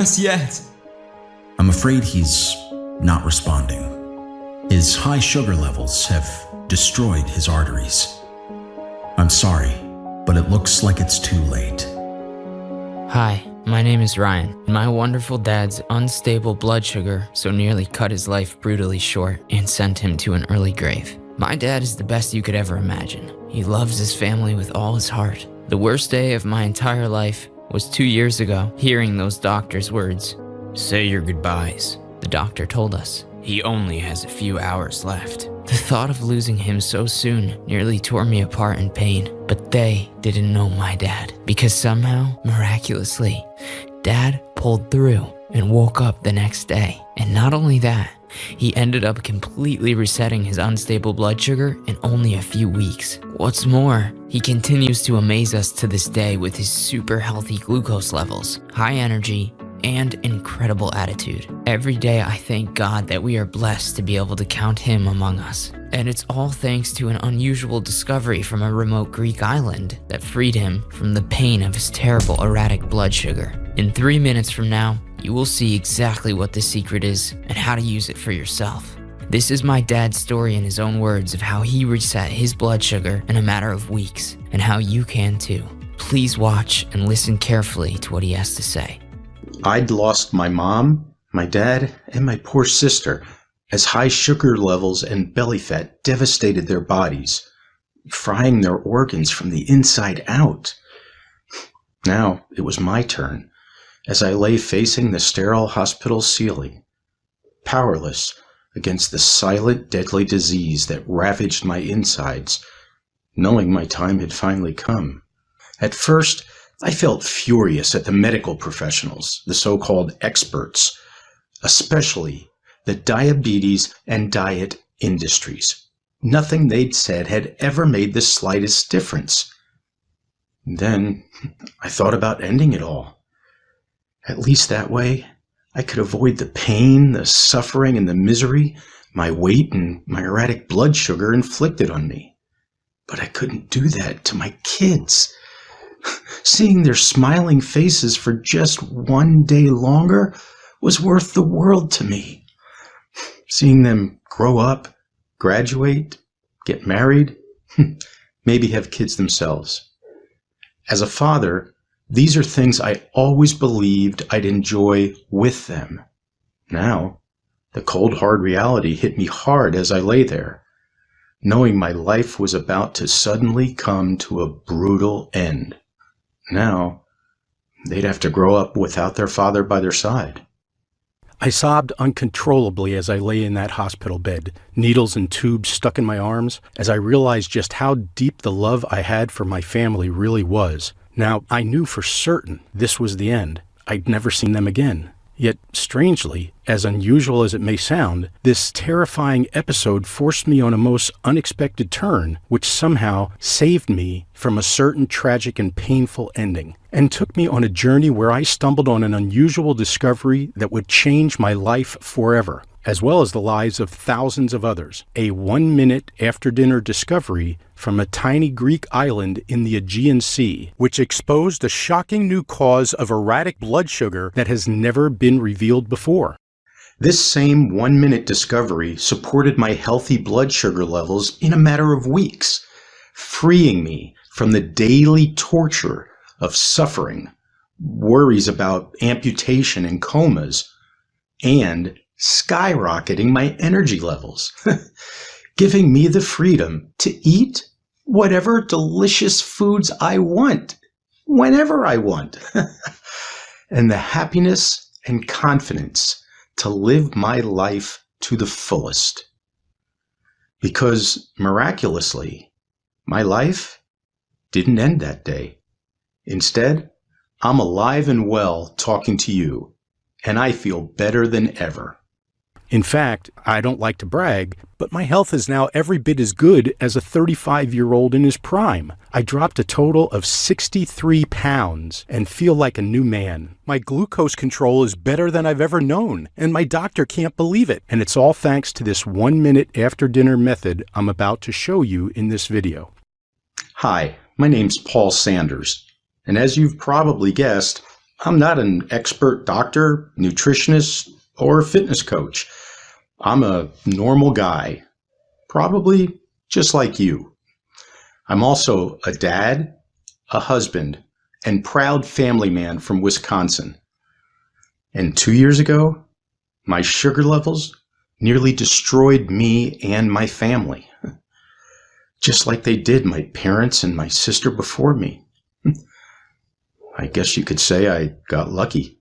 us yet. I'm afraid he's not responding. His high sugar levels have destroyed his arteries. I'm sorry, but it looks like it's too late. Hi, my name is Ryan, and my wonderful dad's unstable blood sugar so nearly cut his life brutally short and sent him to an early grave. My dad is the best you could ever imagine. He loves his family with all his heart. The worst day of my entire life was 2 years ago, hearing those doctor's words. "Say your goodbyes," the doctor told us. "He only has a few hours left." The thought of losing him so soon nearly tore me apart in pain, but they didn't know my dad, because somehow, miraculously, Dad pulled through and woke up the next day. And not only that, he ended up completely resetting his unstable blood sugar in only a few weeks. What's more, he continues to amaze us to this day with his super healthy glucose levels, high energy, and incredible attitude. Every day I thank God that we are blessed to be able to count him among us. And it's all thanks to an unusual discovery from a remote Greek island that freed him from the pain of his terrible erratic blood sugar. In 3 minutes from now, you will see exactly what the secret is and how to use it for yourself. This is my dad's story in his own words of how he reset his blood sugar in a matter of weeks, and how you can too. Please watch and listen carefully to what he has to say. I'd lost my mom, my dad, and my poor sister as high sugar levels and belly fat devastated their bodies, frying their organs from the inside out. Now it was my turn, as I lay facing the sterile hospital ceiling, powerless against the silent, deadly disease that ravaged my insides, knowing my time had finally come. At first, I felt furious at the medical professionals, the so-called experts, especially the diabetes and diet industries. Nothing they'd said had ever made the slightest difference. Then I thought about ending it all. At least that way, I could avoid the pain, the suffering, and the misery my weight and my erratic blood sugar inflicted on me. But I couldn't do that to my kids. Seeing their smiling faces for just 1 day longer was worth the world to me. Seeing them grow up, graduate, get married, maybe have kids themselves. As a father, these are things I always believed I'd enjoy with them. Now, the cold, hard reality hit me hard as I lay there, knowing my life was about to suddenly come to a brutal end. Now, they'd have to grow up without their father by their side. I sobbed uncontrollably as I lay in that hospital bed, needles and tubes stuck in my arms, as I realized just how deep the love I had for my family really was. Now, I knew for certain this was the end. I'd never seen them again. Yet, strangely, as unusual as it may sound, this terrifying episode forced me on a most unexpected turn, which somehow saved me from a certain tragic and painful ending, and took me on a journey where I stumbled on an unusual discovery that would change my life forever, as well as the lives of thousands of others. A 1-minute after-dinner discovery from a tiny Greek island in the Aegean Sea, which exposed a shocking new cause of erratic blood sugar that has never been revealed before. This same 1-minute discovery supported my healthy blood sugar levels in a matter of weeks, freeing me from the daily torture of suffering, worries about amputation and comas, and skyrocketing my energy levels, giving me the freedom to eat whatever delicious foods I want, whenever I want, and the happiness and confidence to live my life to the fullest. Because miraculously, my life didn't end that day. Instead, I'm alive and well talking to you, and I feel better than ever. In fact, I don't like to brag, but my health is now every bit as good as a 35-year-old in his prime. I dropped a total of 63 pounds and feel like a new man. My glucose control is better than I've ever known, and my doctor can't believe it. And it's all thanks to this 1-minute after-dinner method I'm about to show you in this video. Hi, my name's Paul Sanders, and as you've probably guessed, I'm not an expert doctor, nutritionist, or fitness coach. I'm a normal guy, probably just like you. I'm also a dad, a husband, and proud family man from Wisconsin. And 2 years ago, my sugar levels nearly destroyed me and my family, just like they did my parents and my sister before me. I guess you could say I got lucky.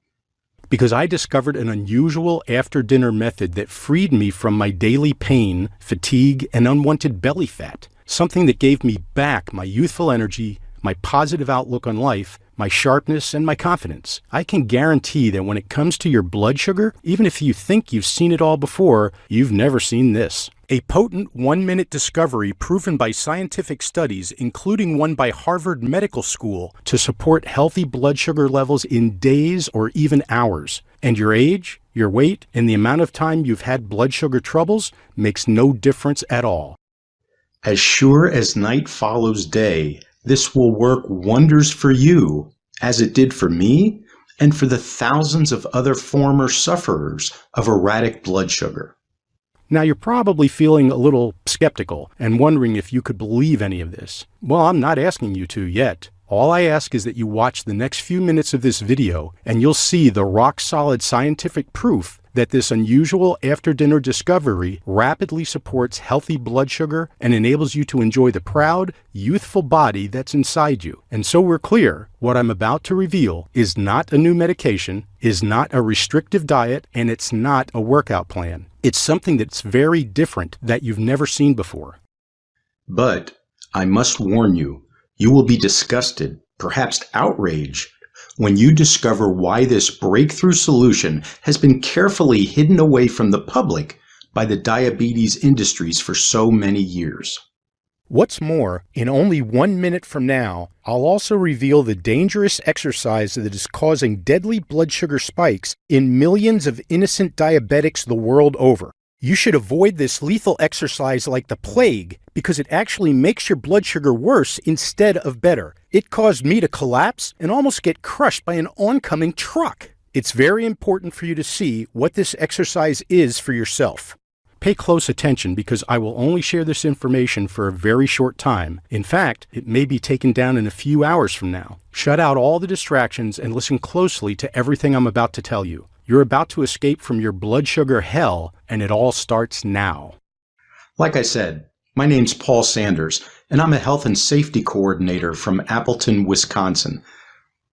Because I discovered an unusual after-dinner method that freed me from my daily pain, fatigue, and unwanted belly fat, something that gave me back my youthful energy, my positive outlook on life, my sharpness, and my confidence. I can guarantee that when it comes to your blood sugar, even if you think you've seen it all before, you've never seen this. A potent 1-minute discovery proven by scientific studies, including one by Harvard Medical School, to support healthy blood sugar levels in days or even hours. And your age, your weight, and the amount of time you've had blood sugar troubles makes no difference at all. As sure as night follows day, this will work wonders for you, as it did for me and for the thousands of other former sufferers of erratic blood sugar. Now you're probably feeling a little skeptical and wondering if you could believe any of this. Well, I'm not asking you to yet. All I ask is that you watch the next few minutes of this video and you'll see the rock-solid scientific proof that this unusual after-dinner discovery rapidly supports healthy blood sugar and enables you to enjoy the proud, youthful body that's inside you. And so we're clear, what I'm about to reveal is not a new medication, is not a restrictive diet, and it's not a workout plan. It's something that's very different that you've never seen before. But I must warn you, you will be disgusted, perhaps outraged, when you discover why this breakthrough solution has been carefully hidden away from the public by the diabetes industries for so many years. What's more, in only 1 minute from now, I'll also reveal the dangerous exercise that is causing deadly blood sugar spikes in millions of innocent diabetics the world over. You should avoid this lethal exercise like the plague because it actually makes your blood sugar worse instead of better. It caused me to collapse and almost get crushed by an oncoming truck. It's very important for you to see what this exercise is for yourself. Pay close attention because I will only share this information for a very short time. In fact, it may be taken down in a few hours from now. Shut out all the distractions and listen closely to everything I'm about to tell you. You're about to escape from your blood sugar hell, and it all starts now. Like I said, my name's Paul Sanders, and I'm a health and safety coordinator from Appleton, Wisconsin.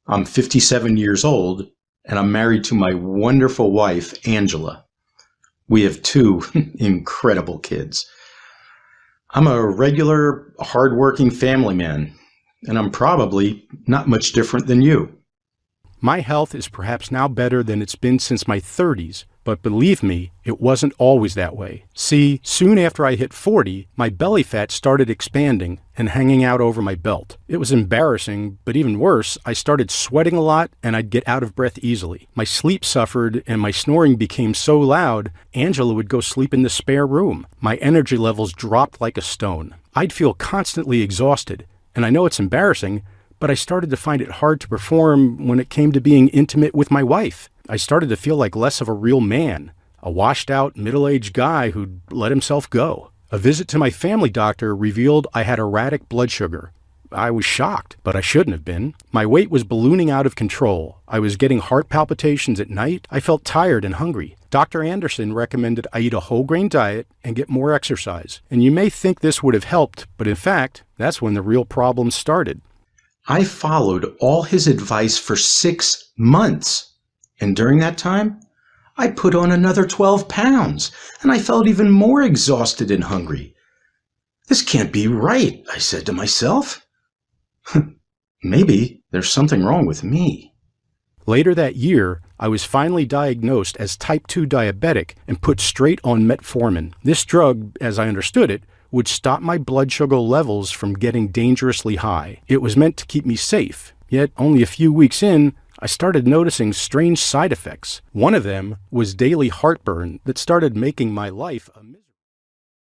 I'm 57 years old, and I'm married to my wonderful wife, Angela. We have 2 incredible kids. I'm a regular, hardworking family man, and I'm probably not much different than you. My health is perhaps now better than it's been since my 30s, but believe me, it wasn't always that way. See, soon after I hit 40, my belly fat started expanding and hanging out over my belt. It was embarrassing, but even worse, I started sweating a lot and I'd get out of breath easily. My sleep suffered and my snoring became so loud, Angela would go sleep in the spare room. My energy levels dropped like a stone. I'd feel constantly exhausted, and I know it's embarrassing, but I started to find it hard to perform when it came to being intimate with my wife. I started to feel like less of a real man, a washed-out, middle-aged guy who'd let himself go. A visit to my family doctor revealed I had erratic blood sugar. I was shocked, but I shouldn't have been. My weight was ballooning out of control. I was getting heart palpitations at night. I felt tired and hungry. Dr. Anderson recommended I eat a whole grain diet and get more exercise. And you may think this would have helped, but in fact, that's when the real problems started. I followed all his advice for 6 months, and during that time, I put on another 12 pounds, and I felt even more exhausted and hungry. This can't be right, I said to myself. Maybe there's something wrong with me. Later that year, I was finally diagnosed as type 2 diabetic and put straight on metformin. This drug, as I understood it, would stop my blood sugar levels from getting dangerously high. It was meant to keep me safe, yet only a few weeks in, I started noticing strange side effects. One of them was daily heartburn that started making my life a miserable.